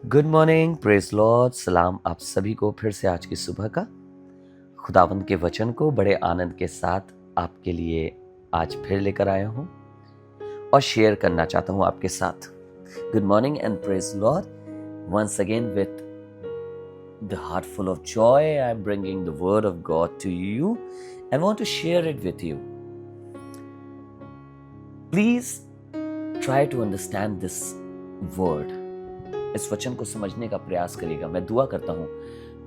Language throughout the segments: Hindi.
गुड मॉर्निंग, प्रेज लॉर्ड, सलाम आप सभी को फिर से आज की सुबह का। खुदावंद के वचन को बड़े आनंद के साथ आपके लिए आज फिर लेकर आया हूं और शेयर करना चाहता हूं आपके साथ। Good morning and praise Lord, once again with the heart full of joy I am bringing the word of God to you and want to share it with you. Please try to understand this word. इस वचन को समझने का प्रयास करिएगा। मैं दुआ करता हूं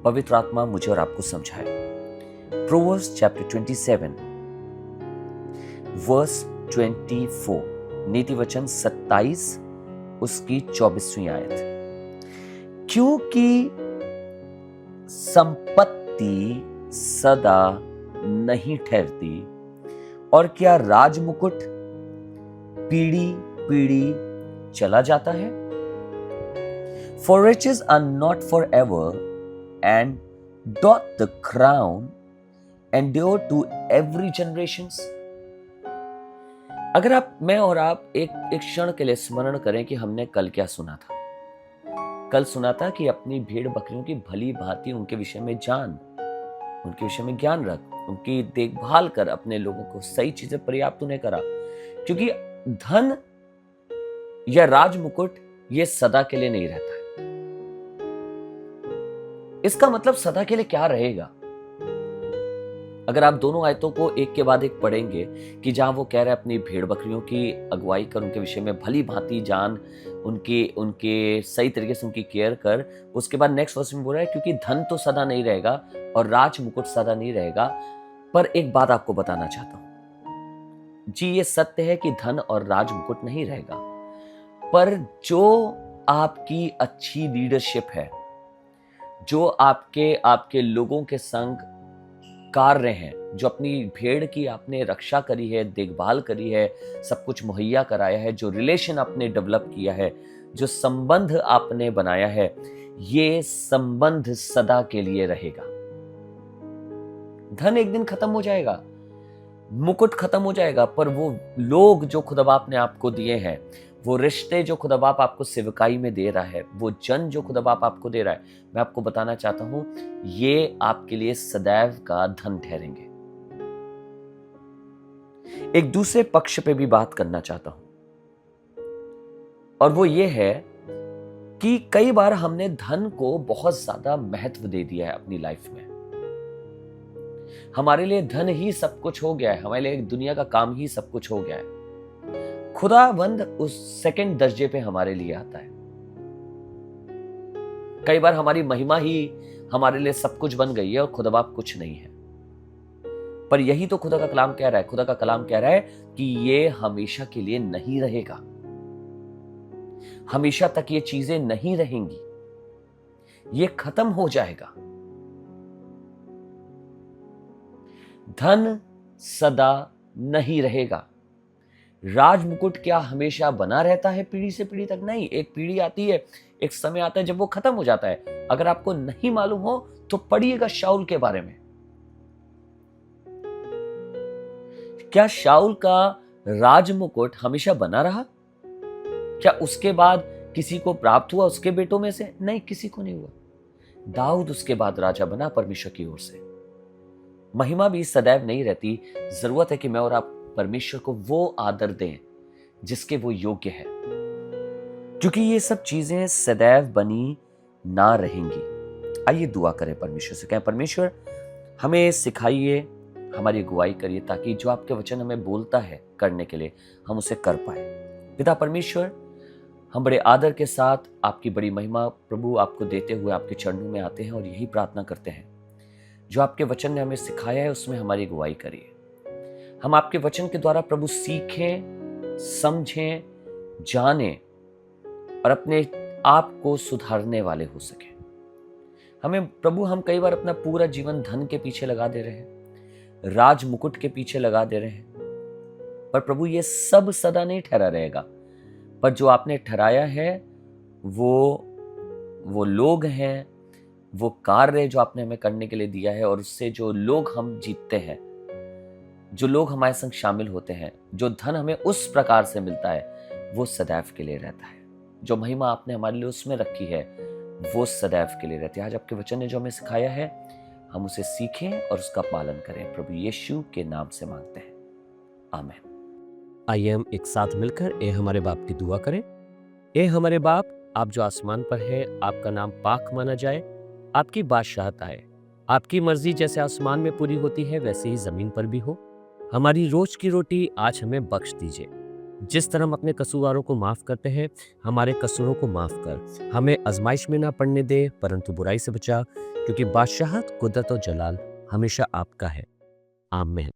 पवित्र आत्मा मुझे और आपको समझाए। प्रोवर्ब्स चैप्टर 27 वर्स 24, नीति वचन 27 उसकी 24वीं आयत। क्योंकि संपत्ति सदा नहीं ठहरती, और क्या राजमुकुट पीढ़ी पीढ़ी चला जाता है? For riches are not forever, and doth the crown endure to every generations? अगर मैं और आप एक क्षण के लिए स्मरण करें कि हमने कल क्या सुना था। कल सुना था कि अपनी भेड़ बकरियों की भली भांति उनके विषय में जान, उनके विषय में ज्ञान रख, उनकी देखभाल कर, अपने लोगों को सही चीजें पर्याप्त उन्हें करा, क्योंकि धन या राजमुकुट ये सदा के लिए नहीं रहता है। इसका मतलब सदा के लिए क्या रहेगा? अगर आप दोनों आयतों को एक के बाद एक पढ़ेंगे कि जहां वो कह रहे हैं अपनी भेड़ बकरियों की अगुवाई कर, उनके विषय में भली भांति जान, उनके सही तरीके से उनकी केयर कर, उसके बाद नेक्स्ट वर्स में बोल रहा है क्योंकि धन तो सदा नहीं रहेगा और राज मुकुट सदा नहीं रहेगा। पर एक बात आपको बताना चाहता हूं जी, ये सत्य है कि धन और राज मुकुट नहीं रहेगा, पर जो आपकी अच्छी लीडरशिप है, जो आपके लोगों के संग कार्य हैं, जो अपनी भेड़ की आपने रक्षा करी है, देखभाल करी है, सब कुछ मुहैया कराया है, जो रिलेशन आपने डेवलप किया है, जो संबंध आपने बनाया है, ये संबंध सदा के लिए रहेगा। धन एक दिन खत्म हो जाएगा, मुकुट खत्म हो जाएगा, पर वो लोग जो खुदाबाप ने आपको दिए हैं, वो रिश्ते जो खुदाबाप आपको सेवकाई में दे रहा है, वो जन जो खुदाबाप आपको दे रहा है, मैं आपको बताना चाहता हूं ये आपके लिए सदैव का धन ठहरेंगे। एक दूसरे पक्ष पे भी बात करना चाहता हूं, और वो ये है कि कई बार हमने धन को बहुत ज्यादा महत्व दे दिया है अपनी लाइफ में। हमारे लिए धन ही सब कुछ हो गया है, हमारे लिए दुनिया का काम ही सब कुछ हो गया है। खुदावंद उस सेकंड दर्जे पे हमारे लिए आता है। कई बार हमारी महिमा ही हमारे लिए सब कुछ बन गई है और खुदाबाप कुछ नहीं है। पर यही तो खुदा का कलाम कह रहा है। खुदा का कलाम कह रहा है कि ये हमेशा के लिए नहीं रहेगा, हमेशा तक ये चीजें नहीं रहेंगी, ये खत्म हो जाएगा। धन सदा नहीं रहेगा। राजमुकुट क्या हमेशा बना रहता है पीढ़ी से पीढ़ी तक? नहीं। एक पीढ़ी आती है, एक समय आता है जब वो खत्म हो जाता है। अगर आपको नहीं मालूम हो तो पढ़िएगा शाऊल के बारे में। क्या शाऊल का राजमुकुट हमेशा बना रहा? क्या उसके बाद किसी को प्राप्त हुआ उसके बेटों में से? नहीं, किसी को नहीं हुआ। दाऊद उसके बाद राजा बना परमेश्वर की ओर से। महिमा भी सदैव नहीं रहती। जरूरत है कि मैं और आप परमेश्वर को वो आदर दें जिसके वो योग्य है, क्योंकि ये सब चीजें सदैव बनी ना रहेंगी। आइए दुआ करें, परमेश्वर से कहें, परमेश्वर हमें सिखाइए, हमारी अगुवाई करिए, ताकि जो आपके वचन हमें बोलता है करने के लिए हम उसे कर पाए। पिता परमेश्वर, हम बड़े आदर के साथ आपकी बड़ी महिमा प्रभु आपको देते हुए आपके चरणों में आते हैं और यही प्रार्थना करते हैं, जो आपके वचन ने हमें सिखाया है उसमें हमारी अगुवाई करिए। हम आपके वचन के द्वारा प्रभु सीखें, समझें, जानें और अपने आप को सुधारने वाले हो सके। हमें प्रभु, हम कई बार अपना पूरा जीवन धन के पीछे लगा दे रहे हैं, राज मुकुट के पीछे लगा दे रहे हैं, पर प्रभु ये सब सदा नहीं ठहरा रहेगा। पर जो आपने ठहराया है वो लोग हैं, वो कार्य जो आपने हमें करने के लिए दिया है, और उससे जो लोग हम जीतते हैं, जो लोग हमारे संग शामिल होते हैं, जो धन हमें उस प्रकार से मिलता है, वो सदैव के लिए रहता है। जो महिमा आपने हमारे लिए उसमें रखी है वो सदैव के लिए रहती है। आज आपके वचन ने जो हमें सिखाया है हम उसे सीखें और उसका पालन करें। प्रभु यीशु के नाम से मांगते हैं, आमीन। आइए हम एक साथ मिलकर ए हमारे बाप की दुआ करें। ए हमारे बाप, आप जो आसमान पर है, आपका नाम पाक माना जाए, आपकी बादशाहत आए, आपकी मर्जी जैसे आसमान में पूरी होती है वैसे ही जमीन पर भी हो। हमारी रोज की रोटी आज हमें बख्श दीजिए, जिस तरह हम अपने कसूरवारों को माफ करते हैं, हमारे कसूरों को माफ कर हमें आजमाइश में ना पड़ने दे, परंतु बुराई से बचा, क्योंकि बादशाहत, कुदरत और जलाल हमेशा आपका है। आमीन।